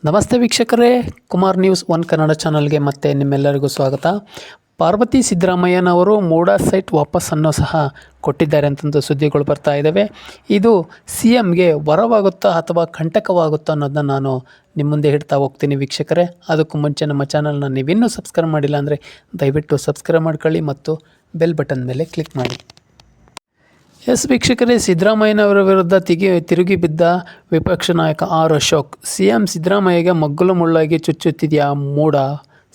ನಮಸ್ತೆ ವೀಕ್ಷಕರೇ, Kumar news one Kannada ಚಾನಲ್ಗೆ ಮತ್ತೆ ನಿಮ್ಮೆಲ್ಲರಿಗೂ ಸ್ವಾಗತ. ಪಾರ್ವತಿ ಸಿದ್ದರಾಮಯ್ಯನವರು ಮೂಡಾ ಸೈಟ್ ವಾಪಸ್ಸನ್ನು ಸಹ ಕೊಟ್ಟಿದ್ದಾರೆ ಅಂತಂದು ಸುದ್ದಿಗಳು ಬರ್ತಾ ಇದ್ದಾವೆ. ಇದು ಸಿ ಎಂಗೆ ವರವಾಗುತ್ತಾ ಅಥವಾ ಕಂಟಕವಾಗುತ್ತಾ ಅನ್ನೋದನ್ನ ನಾನು ನಿಮ್ಮ ಮುಂದೆ ಇಡ್ತಾ ಹೋಗ್ತೀನಿ ವೀಕ್ಷಕರೇ. ಅದಕ್ಕೂ ಮುಂಚೆ ನಮ್ಮ ಚಾನಲ್ನ ನೀವಿನ್ನೂ ಸಬ್ಸ್ಕ್ರೈಬ್ ಮಾಡಿಲ್ಲ ಅಂದರೆ ದಯವಿಟ್ಟು ಸಬ್ಸ್ಕ್ರೈಬ್ ಮಾಡ್ಕೊಳ್ಳಿ ಮತ್ತು ಬೆಲ್ ಬಟನ್ ಮೇಲೆ ಕ್ಲಿಕ್ ಮಾಡಿ. ಎಸ್ ವೀಕ್ಷಕರೇ, ಸಿದ್ದರಾಮಯ್ಯನವರ ವಿರುದ್ಧ ತಿರುಗಿ ಬಿದ್ದ ವಿಪಕ್ಷ ನಾಯಕ ಆರ್ ಅಶೋಕ್. ಸಿ ಎಂ ಸಿದ್ದರಾಮಯ್ಯಗೆ ಮಗ್ಗಲು ಮುಳ್ಳಾಗಿ ಚುಚ್ಚುತ್ತಿದೆಯಾ ಮೂಡಾ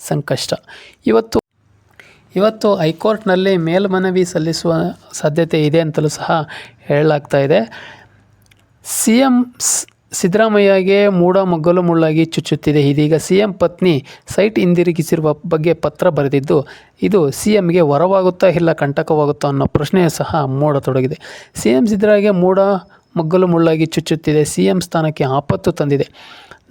ಸಂಕಷ್ಟ. ಇವತ್ತು ಹೈಕೋರ್ಟ್ನಲ್ಲಿ ಮೇಲ್ಮನವಿ ಸಲ್ಲಿಸುವ ಸಾಧ್ಯತೆ ಇದೆ ಅಂತಲೂ ಸಹ ಹೇಳಲಾಗ್ತಾ ಇದೆ. ಸಿ ಎಂ ಸಿದ್ದರಾಮಯ್ಯಗೆ ಮೂಡಾ ಮಗ್ಗಲು ಮುಳ್ಳಾಗಿ ಚುಚ್ಚುತ್ತಿದೆ. ಇದೀಗ ಸಿ ಎಂ ಪತ್ನಿ ಸೈಟ್ ಹಿಂದಿರುಗಿಸಿರುವ ಬಗ್ಗೆ ಪತ್ರ ಬರೆದಿದ್ದು, ಇದು ಸಿ ಎಂಗೆ ವರವಾಗುತ್ತಾ ಇಲ್ಲ ಕಂಟಕವಾಗುತ್ತಾ ಅನ್ನೋ ಪ್ರಶ್ನೆ ಸಹ ಮೂಡತೊಡಗಿದೆ. ಸಿ ಎಂ ಸಿದ್ದರಾಮಯ್ಯಗೆ ಮೂಡಾ ಮಗ್ಗಲು ಮುಳ್ಳಾಗಿ ಚುಚ್ಚುತ್ತಿದೆ, ಸಿ ಎಂ ಸ್ಥಾನಕ್ಕೆ ಆಪತ್ತು ತಂದಿದೆ.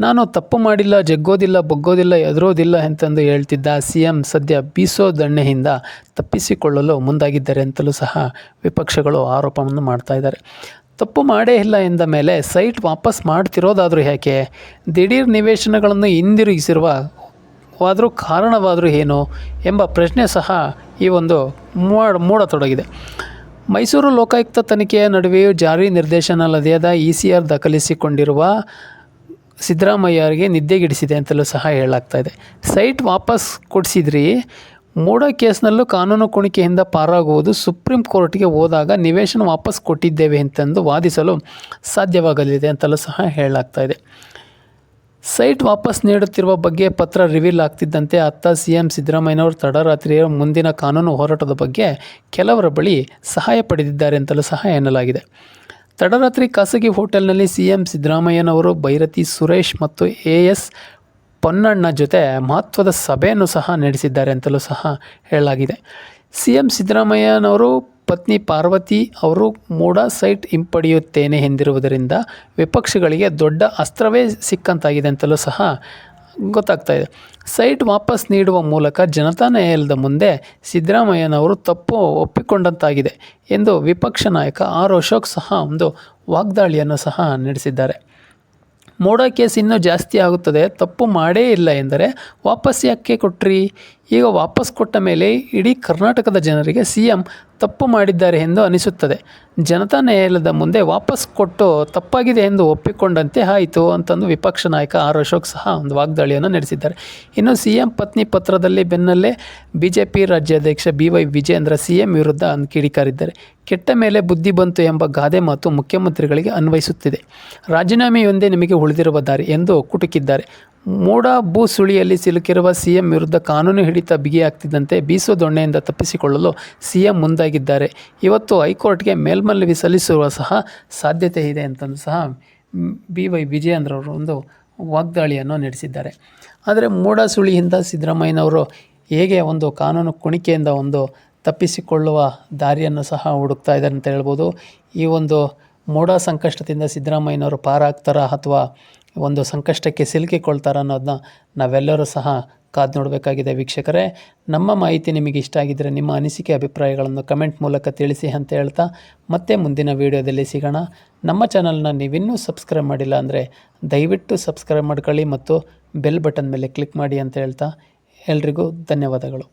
ನಾನು ತಪ್ಪು ಮಾಡಿಲ್ಲ, ಜಗ್ಗೋದಿಲ್ಲ, ಬಗ್ಗೋದಿಲ್ಲ, ಎದುರೋದಿಲ್ಲ ಅಂತಂದು ಹೇಳ್ತಿದ್ದ ಸಿ ಎಂ ಸದ್ಯ ಬೀಸೋ ದಣ್ಣೆಯಿಂದ ತಪ್ಪಿಸಿಕೊಳ್ಳಲು ಮುಂದಾಗಿದ್ದಾರೆ ಅಂತಲೂ ಸಹ ವಿಪಕ್ಷಗಳು ಆರೋಪವನ್ನು ಮಾಡ್ತಾ ಇದ್ದಾರೆ. ತಪ್ಪು ಮಾಡೇ ಇಲ್ಲ ಎಂದ ಮೇಲೆ ಸೈಟ್ ವಾಪಸ್ ಮಾಡ್ತಿರೋದಾದರೂ ಯಾಕೆ? ದಿಢೀರ್ ನಿವೇಶನಗಳನ್ನು ಹಿಂದಿರುಗಿಸಿರುವಾದರೂ ಕಾರಣವಾದರೂ ಏನು ಎಂಬ ಪ್ರಶ್ನೆ ಸಹ ಈ ಒಂದು ಮೂಡತೊಡಗಿದೆ. ಮೈಸೂರು ಲೋಕಾಯುಕ್ತ ತನಿಖೆಯ ನಡುವೆಯೂ ಜಾರಿ ನಿರ್ದೇಶನಾಲಯದ ECR ದಾಖಲಿಸಿಕೊಂಡಿರುವ ಸಿದ್ದರಾಮಯ್ಯರಿಗೆ ನಿದ್ದೆಗೆಡಿಸಿದೆ ಅಂತಲೂ ಸಹ ಹೇಳಲಾಗ್ತಾ ಇದೆ. ಸೈಟ್ ವಾಪಸ್ ಕೊಡಿಸಿದ್ರಿ, ಮೂಡಾ ಕೇಸ್ನಲ್ಲೂ ಕಾನೂನು ಕುಣಿಕೆಯಿಂದ ಪಾರಾಗುವುದು ಸುಪ್ರೀಂ ಕೋರ್ಟ್ಗೆ ಹೋದಾಗ ನಿವೇಶನ ವಾಪಸ್ ಕೊಟ್ಟಿದ್ದೇವೆ ಅಂತಂದು ವಾದಿಸಲು ಸಾಧ್ಯವಾಗಲಿದೆ ಅಂತಲೂ ಸಹ ಹೇಳಲಾಗ್ತಾ ಇದೆ. ಸೈಟ್ ವಾಪಸ್ ನೀಡುತ್ತಿರುವ ಬಗ್ಗೆ ಪತ್ರ ರಿವೀಲ್ ಆಗ್ತಿದ್ದಂತೆ ಅತ್ತ ಸಿ ಎಂ ಸಿದ್ದರಾಮಯ್ಯನವರು ತಡರಾತ್ರಿಯ ಮುಂದಿನ ಕಾನೂನು ಹೋರಾಟದ ಬಗ್ಗೆ ಕೆಲವರ ಬಳಿ ಸಹಾಯ ಪಡೆದಿದ್ದಾರೆ ಅಂತಲೂ ಸಹ ಎನ್ನಲಾಗಿದೆ. ತಡರಾತ್ರಿ ಖಾಸಗಿ ಹೋಟೆಲ್ನಲ್ಲಿ ಸಿ ಎಂ ಸಿದ್ದರಾಮಯ್ಯನವರು ಭೈರತಿ ಸುರೇಶ್ ಮತ್ತು AS ಪೊನ್ನಣ್ಣ ಜೊತೆ ಮಹತ್ವದ ಸಭೆಯನ್ನು ಸಹ ನಡೆಸಿದ್ದಾರೆ ಅಂತಲೂ ಸಹ ಹೇಳಲಾಗಿದೆ. ಸಿ ಎಂ ಸಿದ್ದರಾಮಯ್ಯನವರು ಪತ್ನಿ ಪಾರ್ವತಿ ಅವರು ಮೂಡಾ ಸೈಟ್ ಹಿಂಪಡೆಯುತ್ತೇನೆ ಎಂದಿರುವುದರಿಂದ ವಿಪಕ್ಷಗಳಿಗೆ ದೊಡ್ಡ ಅಸ್ತ್ರವೇ ಸಿಕ್ಕಂತಾಗಿದೆ ಅಂತಲೂ ಸಹ ಗೊತ್ತಾಗ್ತಾ ಇದೆ. ಸೈಟ್ ವಾಪಸ್ ನೀಡುವ ಮೂಲಕ ಜನತಾ ನ್ಯಾಯಾಲಯದ ಮುಂದೆ ಸಿದ್ದರಾಮಯ್ಯನವರು ತಪ್ಪು ಒಪ್ಪಿಕೊಂಡಂತಾಗಿದೆ ಎಂದು ವಿಪಕ್ಷ ನಾಯಕ ಆರ್ ಅಶೋಕ್ ಸಹ ಒಂದು ವಾಗ್ದಾಳಿಯನ್ನು ಸಹ ನಡೆಸಿದ್ದಾರೆ. ಮೂಡಾ ಕೇಸ್ ಇನ್ನೂ ಜಾಸ್ತಿ ಆಗುತ್ತದೆ, ತಪ್ಪು ಮಾಡೇ ಇಲ್ಲ ಎಂದರೆ ವಾಪಸ್ ಯಾಕೆ ಕೊಟ್ರಿ? ಈಗ ವಾಪಸ್ ಕೊಟ್ಟ ಮೇಲೆ ಇಡೀ ಕರ್ನಾಟಕದ ಜನರಿಗೆ ಸಿ ಎಂ ತಪ್ಪು ಮಾಡಿದ್ದಾರೆ ಎಂದು ಅನಿಸುತ್ತದೆ. ಜನತಾ ನ್ಯಾಯಾಲಯದ ಮುಂದೆ ವಾಪಸ್ ಕೊಟ್ಟು ತಪ್ಪಾಗಿದೆ ಎಂದು ಒಪ್ಪಿಕೊಂಡಂತೆ ಆಯಿತು ಅಂತಂದು ವಿಪಕ್ಷ ನಾಯಕ ಆರ್ ಅಶೋಕ್ ಸಹ ಒಂದು ವಾಗ್ದಾಳಿಯನ್ನು ನಡೆಸಿದ್ದಾರೆ. ಇನ್ನು ಸಿ ಎಂ ಪತ್ನಿ ಪತ್ರದಲ್ಲಿ ಬೆನ್ನಲ್ಲೇ BJP ರಾಜ್ಯಾಧ್ಯಕ್ಷ BY ವಿಜೇಂದ್ರ ಸಿ ಎಂ ವಿರುದ್ಧ ಕಿಡಿಕಾರಿದ್ದಾರೆ. ಕೆಟ್ಟ ಮೇಲೆ ಬುದ್ಧಿ ಬಂತು ಎಂಬ ಗಾದೆ ಮಾತು ಮುಖ್ಯಮಂತ್ರಿಗಳಿಗೆ ಅನ್ವಯಿಸುತ್ತಿದೆ. ರಾಜೀನಾಮೆಯೊಂದೇ ನಿಮಗೆ ಉಳಿದಿರುವ ದಾರಿ ಎಂದು ಕುಟುಕಿದ್ದಾರೆ. ಮೂಡಾ ಭೂ ಸುಳಿಯಲ್ಲಿ ಸಿಲುಕಿರುವ ಸಿ ಎಂ ವಿರುದ್ಧ ಕಾನೂನು ಹಿಡಿತ ಬಿಗಿಯಾಗ್ತಿದ್ದಂತೆ ಬೀಸೋ ದೊಣ್ಣೆಯಿಂದ ತಪ್ಪಿಸಿಕೊಳ್ಳಲು ಸಿ ಎಂ ಮುಂದಾಗಿದ್ದಾರೆ. ಇವತ್ತು ಹೈಕೋರ್ಟ್ಗೆ ಮೇಲ್ಮನವಿ ಸಲ್ಲಿಸುವ ಸಹ ಸಾಧ್ಯತೆ ಇದೆ ಅಂತಂದು ಸಹ BY ವಿಜಯೇಂದ್ರ ಅವರು ಒಂದು ವಾಗ್ದಾಳಿಯನ್ನು ನಡೆಸಿದ್ದಾರೆ. ಆದರೆ ಮೂಡಾ ಸುಳಿಯಿಂದ ಸಿದ್ದರಾಮಯ್ಯನವರು ಹೇಗೆ ಒಂದು ಕಾನೂನು ಕುಣಿಕೆಯಿಂದ ಒಂದು ತಪ್ಪಿಸಿಕೊಳ್ಳುವ ದಾರಿಯನ್ನು ಸಹ ಹುಡುಕ್ತಾ ಇದ್ದಾರೆ ಅಂತ ಹೇಳ್ಬೋದು. ಈ ಒಂದು ಮೂಡಾ ಸಂಕಷ್ಟದಿಂದ ಸಿದ್ದರಾಮಯ್ಯನವರು ಪಾರಾಗ್ತಾರಾ ಅಥವಾ ಒಂದು ಸಂಕಷ್ಟಕ್ಕೆ ಸಿಲುಕಿಕೊಳ್ತಾರ ಅನ್ನೋದನ್ನ ನಾವೆಲ್ಲರೂ ಸಹ ಕಾದು ನೋಡಬೇಕಾಗಿದೆ ವೀಕ್ಷಕರೇ. ನಮ್ಮ ಮಾಹಿತಿ ನಿಮಗೆ ಇಷ್ಟ ಆಗಿದ್ದರೆ ನಿಮ್ಮ ಅನಿಸಿಕೆ ಅಭಿಪ್ರಾಯಗಳನ್ನು ಕಮೆಂಟ್ ಮೂಲಕ ತಿಳಿಸಿ ಅಂತ ಹೇಳ್ತಾ ಮತ್ತೆ ಮುಂದಿನ ವೀಡಿಯೋದಲ್ಲಿ ಸಿಗೋಣ. ನಮ್ಮ ಚಾನಲ್ನ ನೀವಿನ್ನೂ ಸಬ್ಸ್ಕ್ರೈಬ್ ಮಾಡಿಲ್ಲ ಅಂದರೆ ದಯವಿಟ್ಟು ಸಬ್ಸ್ಕ್ರೈಬ್ ಮಾಡ್ಕೊಳ್ಳಿ ಮತ್ತು ಬೆಲ್ ಬಟನ್ ಮೇಲೆ ಕ್ಲಿಕ್ ಮಾಡಿ ಅಂತ ಹೇಳ್ತಾ ಎಲ್ರಿಗೂ ಧನ್ಯವಾದಗಳು.